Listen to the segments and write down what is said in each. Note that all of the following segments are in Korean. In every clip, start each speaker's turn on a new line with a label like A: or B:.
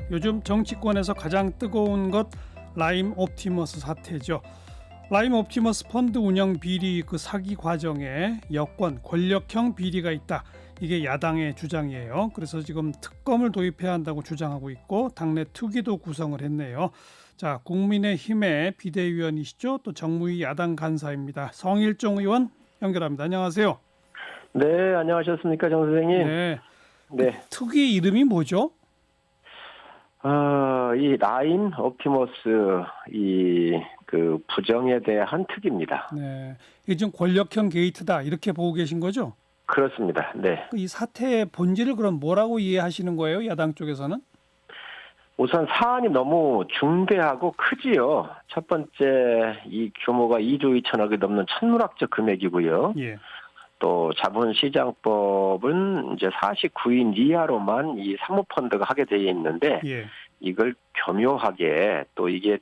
A: 요즘 정치권에서 가장 뜨거운 것 라임 옵티머스 사태죠. 라임 옵티머스 펀드 운영 비리 그 사기 과정에 여권 권력형 비리가 있다. 이게 야당의 주장이에요. 그래서 지금 특검을 도입해야 한다고 주장하고 있고 당내 특위도 구성을 했네요. 자, 국민의힘의 비대위원이시죠. 또 정무위 야당 간사입니다. 성일종 의원 연결합니다. 안녕하세요.
B: 네, 안녕하셨습니까, 정 선생님?
A: 네.
B: 네.
A: 특위 이름이 뭐죠?
B: 이 라임 옵티머스 그 부정에 대한 특위입니다.
A: 네. 이게 좀 권력형 게이트다 이렇게 보고 계신 거죠?
B: 그렇습니다. 네.
A: 이 사태의 본질을 그럼 뭐라고 이해하시는 거예요? 야당 쪽에서는?
B: 우선 사안이 너무 중대하고 크지요. 첫 번째, 이 규모가 2조 2천억이 넘는 천문학적 금액이고요.
A: 예.
B: 또 자본시장법은 이제 49인 이하로만 이 사모펀드가 하게 되어 있는데,
A: 예.
B: 이걸 교묘하게 또 이게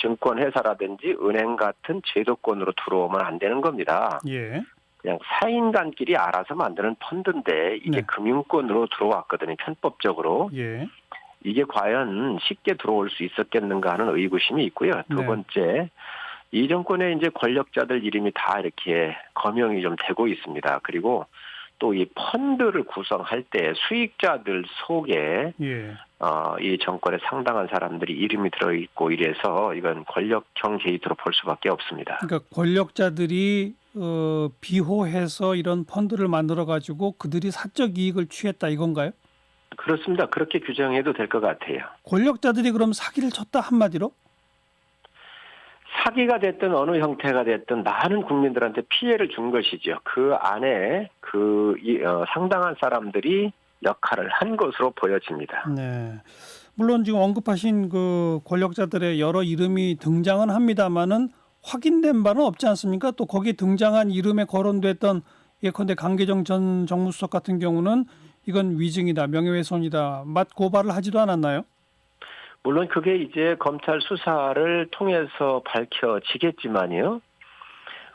B: 증권회사라든지 은행 같은 제도권으로 들어오면 안 되는 겁니다.
A: 예.
B: 그냥 사인간끼리 알아서 만드는 펀드인데 이게
A: 네.
B: 금융권으로 들어왔거든요. 편법적으로.
A: 예.
B: 이게 과연 쉽게 들어올 수 있었겠는가 하는 의구심이 있고요. 두
A: 네.
B: 번째, 이 정권의 이제 권력자들 이름이 다 이렇게 거명이 좀 되고 있습니다. 그리고 또 이 펀드를 구성할 때 수익자들 속에
A: 예.
B: 이 정권에 상당한 사람들이 이름이 들어있고 이래서 이건 권력형 게이트로 볼 수밖에 없습니다.
A: 그러니까 권력자들이 비호해서 이런 펀드를 만들어 가지고 그들이 사적 이익을 취했다 이건가요?
B: 그렇습니다. 그렇게 규정해도 될 것 같아요.
A: 권력자들이 그럼 사기를 쳤다 한마디로?
B: 사기가 됐든 어느 형태가 됐든 많은 국민들한테 피해를 준 것이죠. 그 안에 상당한 사람들이 역할을 한 것으로 보여집니다.
A: 네. 물론 지금 언급하신 그 권력자들의 여러 이름이 등장은 합니다만은 확인된 바는 없지 않습니까? 또 거기에 등장한 이름에 거론됐던 예컨대 강계정 전 정무수석 같은 경우는 이건 위증이다, 명예훼손이다, 고발을 하지도 않았나요?
B: 물론 그게 이제 검찰 수사를 통해서 밝혀지겠지만요.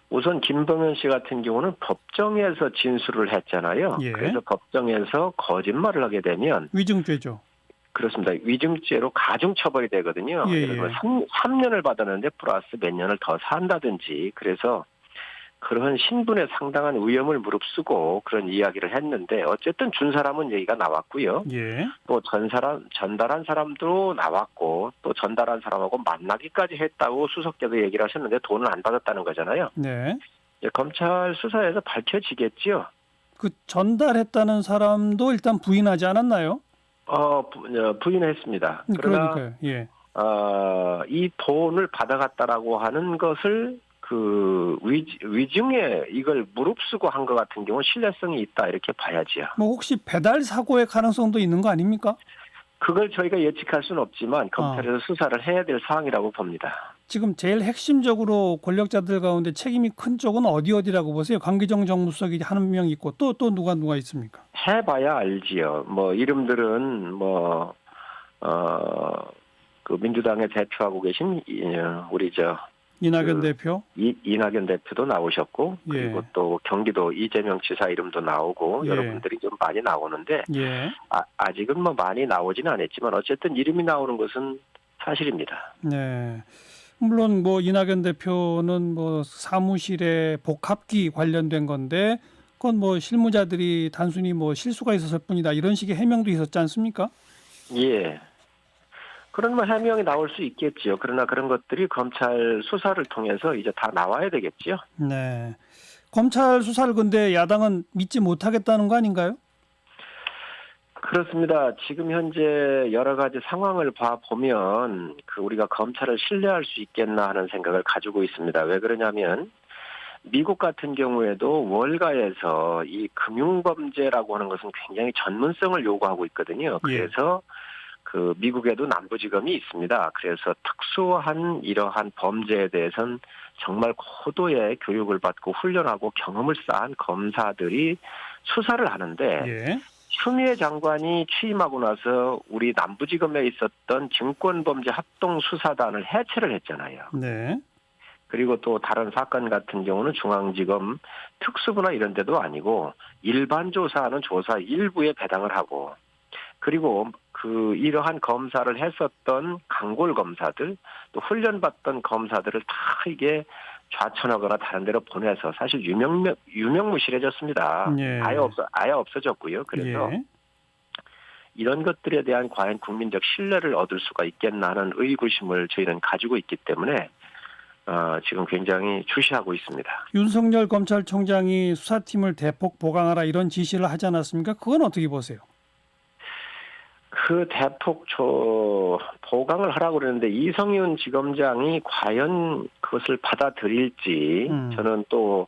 B: 우선 김동연 씨 같은 경우는 법정에서 진술을 했잖아요.
A: 예.
B: 그래서 법정에서 거짓말을 하게 되면
A: 위증죄죠.
B: 그렇습니다. 위증죄로 가중처벌이 되거든요.
A: 예,
B: 예를 들어
A: 예.
B: 3년을 받았는데 플러스 몇 년을 더 산다든지 그래서 그런 신분에 상당한 위험을 무릅쓰고 그런 이야기를 했는데 어쨌든 준 사람은 얘기가 나왔고요.
A: 예.
B: 또 전달한 사람도 나왔고 또 전달한 사람하고 만나기까지 했다고 수석께서 얘기를 하셨는데 돈을 안 받았다는 거잖아요.
A: 네.
B: 검찰 수사에서 밝혀지겠지요.
A: 그 전달했다는 사람도 일단 부인하지 않았나요?
B: 부인했습니다. 그러나
A: 그러니까요. 예.
B: 이 돈을 받아갔다라고 하는 것을 그 위증에 이걸 무릅쓰고 한 것 같은 경우 신뢰성이 있다 이렇게 봐야지요.
A: 뭐 혹시 배달 사고의 가능성도 있는 거 아닙니까?
B: 그걸 저희가 예측할 수는 없지만 검찰에서 수사를 해야 될 사항이라고 봅니다.
A: 지금 제일 핵심적으로 권력자들 가운데 책임이 큰 쪽은 어디라고 보세요? 강기정 정무수석이 한 명 있고 또 누가 있습니까?
B: 해봐야 알지요. 뭐 이름들은 그 민주당의 대표하고 계신 우리
A: 이낙연 대표?
B: 이낙연 대표도 나오셨고
A: 예.
B: 그리고 또 경기도 이재명 지사 이름도 나오고
A: 예.
B: 여러분들이 좀 많이 나오는데
A: 예.
B: 아직은 뭐 많이 나오지는 않았지만 어쨌든 이름이 나오는 것은 사실입니다.
A: 네. 물론 뭐 이낙연 대표는 뭐 사무실에 복합기 관련된 건데 그건 뭐 실무자들이 단순히 뭐 실수가 있었을 뿐이다 이런 식의 해명도 있었지 않습니까?
B: 예. 그런 뭐 해명이 나올 수 있겠지요. 그러나 그런 것들이 검찰 수사를 통해서 이제 다 나와야 되겠지요.
A: 네. 검찰 수사를 근데 야당은 믿지 못하겠다는 거 아닌가요?
B: 그렇습니다. 지금 현재 여러 가지 상황을 봐보면 우리가 검찰을 신뢰할 수 있겠나 하는 생각을 가지고 있습니다. 왜 그러냐면 미국 같은 경우에도 월가에서 이 금융범죄라고 하는 것은 굉장히 전문성을 요구하고 있거든요. 그래서 그 미국에도 남부지검이 있습니다. 그래서 특수한 이러한 범죄에 대해서는 정말 고도의 교육을 받고 훈련하고 경험을 쌓은 검사들이 수사를 하는데
A: 예.
B: 추미애 장관이 취임하고 나서 우리 남부지검에 있었던 증권범죄 합동수사단을 해체를 했잖아요.
A: 네.
B: 그리고 또 다른 사건 같은 경우는 중앙지검 특수부나 이런 데도 아니고 일반 조사하는 조사 일부에 배당을 하고 그리고 그 이러한 검사를 했었던 강골 검사들 또 훈련받던 검사들을 다 이게 좌천하거나 다른 데로 보내서 사실 유명무실해졌습니다.
A: 예.
B: 아예 없어졌고요. 그래서
A: 예.
B: 이런 것들에 대한 과연 국민적 신뢰를 얻을 수가 있겠나 하는 의구심을 저희는 가지고 있기 때문에 지금 굉장히 주시하고 있습니다.
A: 윤석열 검찰총장이 수사팀을 대폭 보강하라 이런 지시를 하지 않았습니까? 그건 어떻게 보세요?
B: 그 대폭 보강을 하라고 그러는데 이성윤 지검장이 과연 그것을 받아들일지 저는 또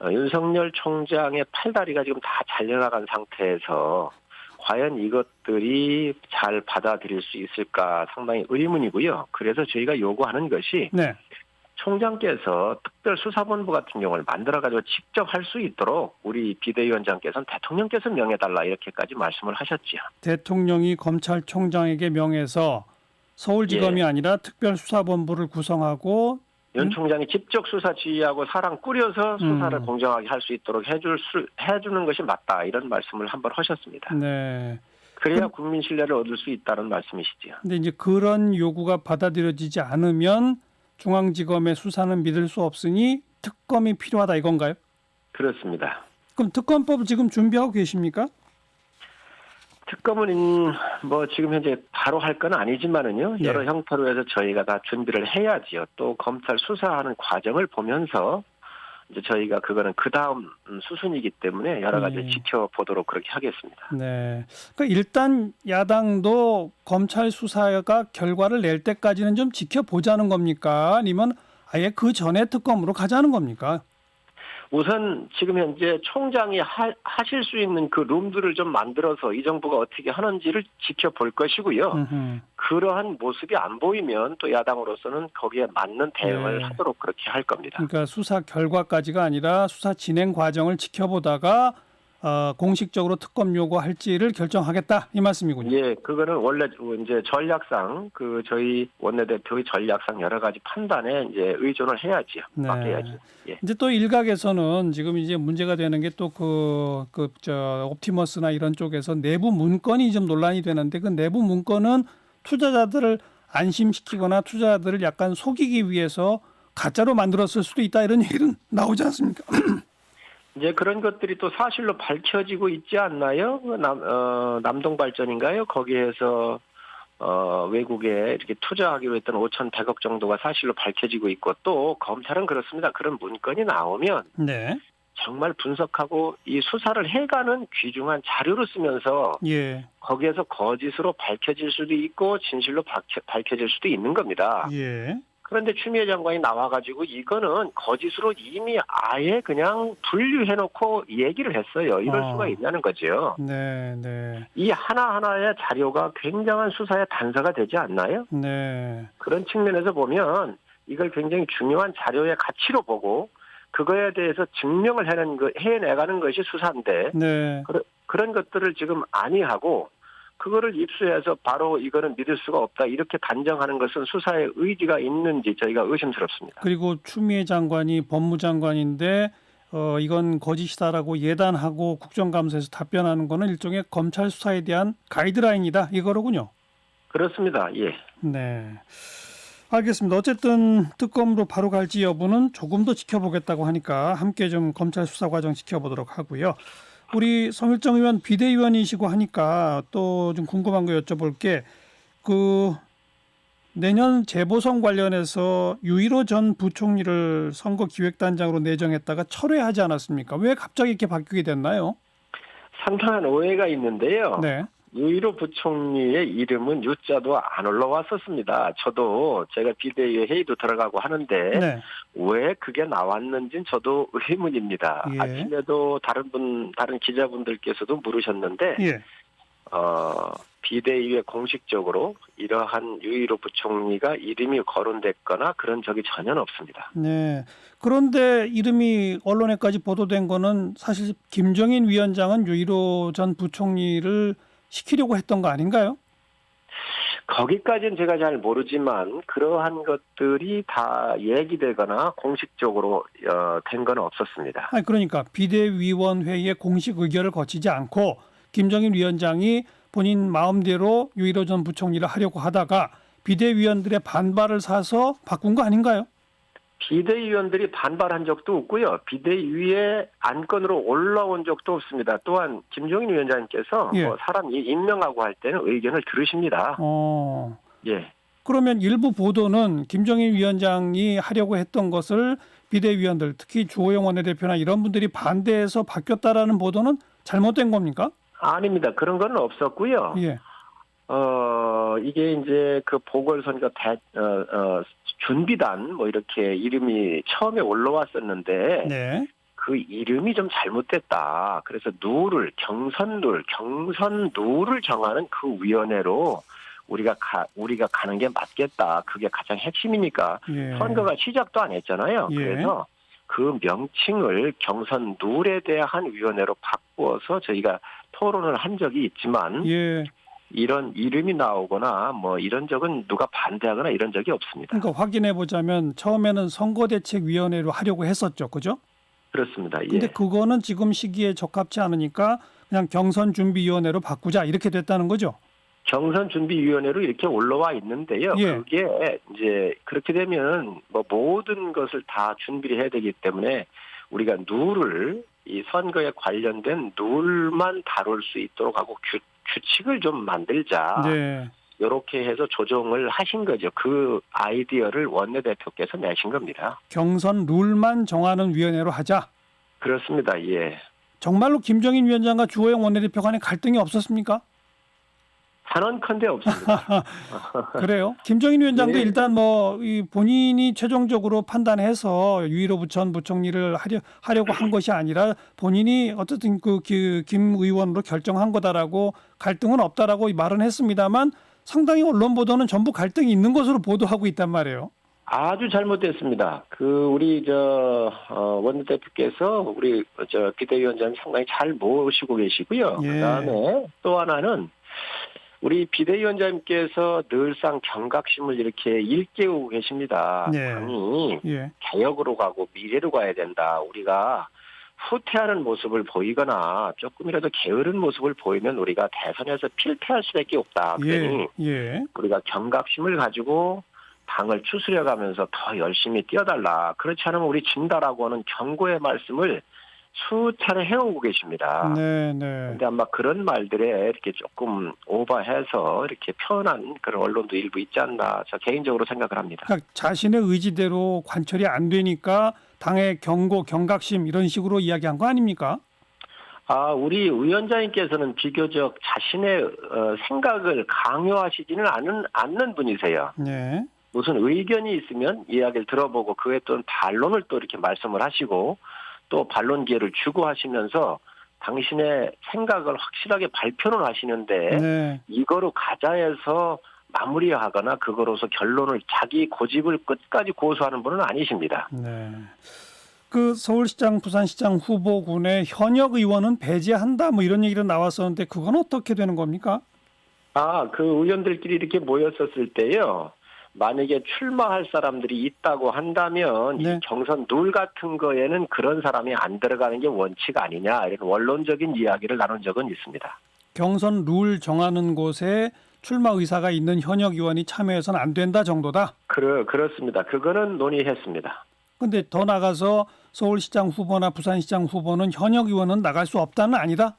B: 윤석열 총장의 팔다리가 지금 다 잘려나간 상태에서 과연 이것들이 잘 받아들일 수 있을까 상당히 의문이고요. 그래서 저희가 요구하는 것이
A: 네.
B: 총장께서 특별수사본부 같은 경우를 만들어가지고 직접 할 수 있도록 우리 비대위원장께서는 대통령께서 명해달라 이렇게까지 말씀을 하셨지요.
A: 대통령이 검찰총장에게 명해서 서울지검이 아니라 특별수사본부를 구성하고
B: 윤 총장이 직접 수사 지휘하고 사람 꾸려서 수사를 공정하게 할 수 있도록 해주는 것이 맞다 이런 말씀을 한번 하셨습니다.
A: 네.
B: 그래야 국민 신뢰를 얻을 수 있다는 말씀이시지요.
A: 근데 이제 그런 요구가 받아들여지지 않으면 중앙지검의 수사는 믿을 수 없으니 특검이 필요하다 이건가요?
B: 그렇습니다.
A: 그럼 특검법 지금 준비하고 계십니까?
B: 특검은 뭐 지금 현재 바로 할 건 아니지만은요.
A: 예.
B: 여러 형태로 해서 저희가 다 준비를 해야지요. 또 검찰 수사하는 과정을 보면서 이제 저희가 그거는 그 다음 수순이기 때문에 여러 가지 지켜보도록 그렇게 하겠습니다.
A: 네. 그러니까 일단 야당도 검찰 수사가 결과를 낼 때까지는 좀 지켜보자는 겁니까? 아니면 아예 그 전에 특검으로 가자는 겁니까?
B: 우선 지금 현재 총장이 하실 수 있는 그 룸들을 좀 만들어서 이 정부가 어떻게 하는지를 지켜볼 것이고요. 그러한 모습이 안 보이면 또 야당으로서는 거기에 맞는 대응을 하도록 그렇게 할 겁니다.
A: 그러니까 수사 결과까지가 아니라 수사 진행 과정을 지켜보다가 공식적으로 특검 요구할지를 결정하겠다 이 말씀이군요.
B: 예, 그거는 원래 이제 전략상 그 저희 원내대표의 전략상 여러 가지 판단에 이제 의존을 해야지요.
A: 네.
B: 맡겨야죠. 예.
A: 이제 또 일각에서는 지금 이제 문제가 되는 게 또 옵티머스나 이런 쪽에서 내부 문건이 좀 논란이 되는데 그 내부 문건은 투자자들을 안심시키거나 투자자들을 약간 속이기 위해서 가짜로 만들었을 수도 있다 이런 얘기는 나오지 않습니까?
B: 이제 그런 것들이 또 사실로 밝혀지고 있지 않나요? 남동발전인가요? 거기에서 외국에 이렇게 투자하기로 했던 5,100억 정도가 사실로 밝혀지고 있고 또 검찰은 그렇습니다. 그런 문건이 나오면
A: 네.
B: 정말 분석하고 이 수사를 해가는 귀중한 자료로 쓰면서 거기에서 거짓으로 밝혀질 수도 있고 진실로 밝혀질 수도 있는 겁니다. 그런데 추미애 장관이 나와가지고 이거는 거짓으로 이미 아예 그냥 분류해놓고 얘기를 했어요. 이럴 수가 있냐는 거죠.
A: 네, 네.
B: 이 하나하나의 자료가 굉장한 수사의 단서가 되지 않나요?
A: 네.
B: 그런 측면에서 보면 이걸 굉장히 중요한 자료의 가치로 보고 그거에 대해서 증명을 해내가는 것이 수사인데 그런 것들을 지금 안이하고 그거를 입수해서 바로 이거는 믿을 수가 없다 이렇게 단정하는 것은 수사의 의지가 있는지 저희가 의심스럽습니다.
A: 그리고 추미애 장관이 법무장관인데 이건 거짓이다라고 예단하고 국정감사에서 답변하는 거는 일종의 검찰 수사에 대한 가이드라인이다 이거로군요.
B: 그렇습니다. 예.
A: 네. 알겠습니다. 어쨌든 특검으로 바로 갈지 여부는 조금 더 지켜보겠다고 하니까 함께 좀 검찰 수사 과정 지켜보도록 하고요. 우리 성일정 의원 비대위원이시고 하니까 또 좀 궁금한 거 여쭤볼게. 내년 재보선 관련해서 유일호 전 부총리를 선거기획단장으로 내정했다가 철회하지 않았습니까? 왜 갑자기 이렇게 바뀌게 됐나요?
B: 상당한 오해가 있는데요.
A: 네.
B: 유일호 부총리의 이름은 유자도 안 올라왔었습니다. 저도 제가 비대위 회의도 들어가고 하는데 왜 그게 나왔는지는 저도 의문입니다. 아침에도 다른 기자분들께서도 물으셨는데 비대위에 공식적으로 이러한 유일호 부총리가 이름이 거론됐거나 그런 적이 전혀 없습니다.
A: 네. 그런데 이름이 언론에까지 보도된 거는 사실 김정인 위원장은 유일호 전 부총리를 시키려고 했던 거 아닌가요?
B: 거기까지는 제가 잘 모르지만 그러한 것들이 다 얘기되거나 공식적으로 된 건 없었습니다.
A: 그러니까 비대위원회의 공식 의결을 거치지 않고 김정인 위원장이 본인 마음대로 유일호 전 부총리를 하려고 하다가 비대위원들의 반발을 사서 바꾼 거 아닌가요?
B: 비대위원들이 반발한 적도 없고요. 비대위의 안건으로 올라온 적도 없습니다. 또한 김종인 위원장님께서
A: 예.
B: 사람 임명하고 할 때는 의견을 들으십니다. 예.
A: 그러면 일부 보도는 김종인 위원장이 하려고 했던 것을 비대위원들, 특히 주호영 원내대표나 이런 분들이 반대해서 바뀌었다라는 보도는 잘못된 겁니까?
B: 아닙니다. 그런 건 없었고요.
A: 예.
B: 이게 이제 그 보궐선거 준비단 뭐 이렇게 이름이 처음에 올라왔었는데
A: 네.
B: 그 이름이 좀 잘못됐다. 그래서 경선 룰을 정하는 그 위원회로 우리가 가는 게 맞겠다. 그게 가장 핵심이니까
A: 예.
B: 선거가 시작도 안 했잖아요.
A: 예.
B: 그래서 그 명칭을 경선 룰에 대한 위원회로 바꾸어서 저희가 토론을 한 적이 있지만
A: 예.
B: 이런 이름이 나오거나 뭐 이런 적은 누가 반대하거나 이런 적이 없습니다.
A: 그러니까 확인해 보자면 처음에는 선거대책위원회로 하려고 했었죠, 그죠?
B: 그렇습니다. 예.
A: 근데 그거는 지금 시기에 적합치 않으니까 그냥 경선준비위원회로 바꾸자 이렇게 됐다는 거죠.
B: 경선준비위원회로 이렇게 올라와 있는데요.
A: 예.
B: 그게 이제 그렇게 되면 뭐 모든 것을 다 준비를 해야 되기 때문에 우리가 이 선거에 관련된 룰만 다룰 수 있도록 하고 규칙을 좀 만들자.
A: 네.
B: 이렇게 해서 조정을 하신 거죠. 그 아이디어를 원내대표께서 내신 겁니다.
A: 경선 룰만 정하는 위원회로 하자.
B: 그렇습니다. 예.
A: 정말로 김종인 위원장과 주호영 원내대표 간에 갈등이 없었습니까?
B: 단언컨대 없습니다.
A: 그래요? 김종인 위원장도
B: 예.
A: 일단 본인이 최종적으로 판단해서 유일호 전 부총리를 하려고 한 것이 아니라 본인이 어쨌든 김 의원으로 결정한 거다라고 갈등은 없다라고 말은 했습니다만 상당히 언론 보도는 전부 갈등이 있는 것으로 보도하고 있단 말이에요.
B: 아주 잘못됐습니다. 우리 원내대표께서 우리 비대위원장 상당히 잘 모시고 계시고요.
A: 예.
B: 그다음에 또 하나는 우리 비대위원장님께서 늘상 경각심을 이렇게 일깨우고 계십니다.
A: 네.
B: 당이
A: 예.
B: 개혁으로 가고 미래로 가야 된다. 우리가 후퇴하는 모습을 보이거나 조금이라도 게으른 모습을 보이면 우리가 대선에서 필패할 수밖에 없다. 그러니
A: 예.
B: 우리가 경각심을 가지고 당을 추스려가면서 더 열심히 뛰어달라. 그렇지 않으면 우리 진다라고 하는 경고의 말씀을 수차례 해오고 계십니다.
A: 네.
B: 근데 아마 그런 말들에 이렇게 조금 오버해서 이렇게 표현한 그런 언론도 일부 있지 않나 저 개인적으로 생각을 합니다.
A: 그러니까 자신의 의지대로 관철이 안 되니까 당의 경각심 이런 식으로 이야기한 거 아닙니까?
B: 우리 위원장님께서는 비교적 자신의 생각을 강요하시지는 않는 분이세요.
A: 네.
B: 무슨 의견이 있으면 이야기를 들어보고 그에 또 반론을 또 이렇게 말씀을 하시고 또 반론 기회를 주고 하시면서 당신의 생각을 확실하게 발표를 하시는데
A: 네.
B: 이거로 가자해서 마무리하거나 그거로서 결론을 자기 고집을 끝까지 고수하는 분은 아니십니다.
A: 네. 그 서울시장, 부산시장 후보군의 현역 의원은 배제한다 뭐 이런 얘기가 나왔었는데 그건 어떻게 되는 겁니까?
B: 그 의원들끼리 이렇게 모였었을 때요. 만약에 출마할 사람들이 있다고 한다면
A: 네.
B: 이 경선 룰 같은 거에는 그런 사람이 안 들어가는 게 원칙 아니냐 이런 원론적인 이야기를 나눈 적은 있습니다.
A: 경선 룰 정하는 곳에 출마 의사가 있는 현역 의원이 참여해서는 안 된다 정도다?
B: 그렇습니다. 그거는 논의했습니다.
A: 근데 더 나가서 서울시장 후보나 부산시장 후보는 현역 의원은 나갈 수 없다는 아니다?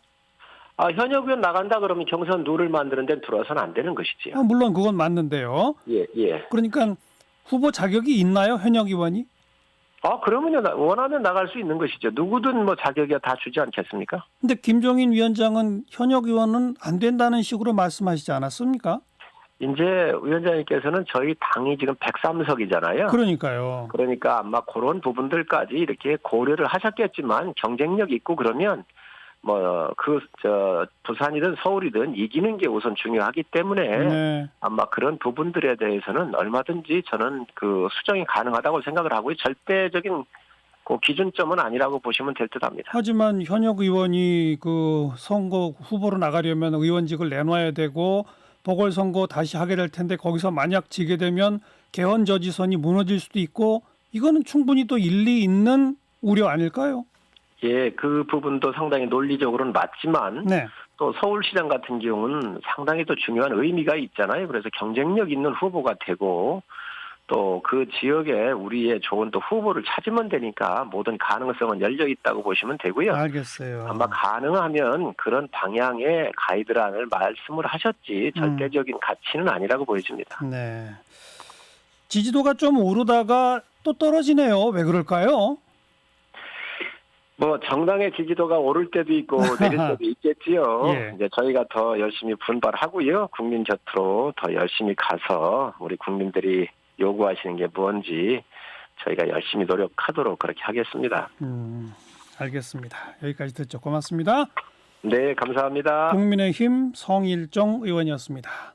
B: 현역 의원 나간다 그러면 경선 룰을 만드는 데는 들어서는 안 되는 것이지요.
A: 물론 그건 맞는데요.
B: 예.
A: 그러니까 후보 자격이 있나요, 현역 의원이?
B: 그러면요, 원하면 나갈 수 있는 것이죠. 누구든 뭐 자격이 다 주지 않겠습니까?
A: 근데 김종인 위원장은 현역 의원은 안 된다는 식으로 말씀하시지 않았습니까?
B: 이제 위원장님께서는 저희 당이 지금 103석이잖아요.
A: 그러니까요.
B: 그러니까 아마 그런 부분들까지 이렇게 고려를 하셨겠지만 경쟁력 있고 그러면 부산이든 서울이든 이기는 게 우선 중요하기 때문에
A: 네.
B: 아마 그런 부분들에 대해서는 얼마든지 저는 수정이 가능하다고 생각을 하고요. 절대적인 기준점은 아니라고 보시면 될 듯합니다.
A: 하지만 현역 의원이 선거 후보로 나가려면 의원직을 내놔야 되고 보궐선거 다시 하게 될 텐데 거기서 만약 지게 되면 개헌 저지선이 무너질 수도 있고 이거는 충분히 또 일리 있는 우려 아닐까요?
B: 예, 그 부분도 상당히 논리적으로는 맞지만
A: 네.
B: 또 서울시장 같은 경우는 상당히 또 중요한 의미가 있잖아요. 그래서 경쟁력 있는 후보가 되고 또 그 지역에 우리의 좋은 또 후보를 찾으면 되니까 모든 가능성은 열려 있다고 보시면 되고요.
A: 알겠어요.
B: 아마 가능하면 그런 방향의 가이드라인을 말씀을 하셨지 절대적인 가치는 아니라고 보여집니다.
A: 네. 지지도가 좀 오르다가 또 떨어지네요. 왜 그럴까요?
B: 뭐 정당의 지지도가 오를 때도 있고 내릴 때도 있겠지요.
A: 예.
B: 이제 저희가 더 열심히 분발하고요. 국민 곁으로 더 열심히 가서 우리 국민들이 요구하시는 게 뭔지 저희가 열심히 노력하도록 그렇게 하겠습니다.
A: 알겠습니다. 여기까지 듣죠. 고맙습니다.
B: 네, 감사합니다.
A: 국민의힘 성일정 의원이었습니다.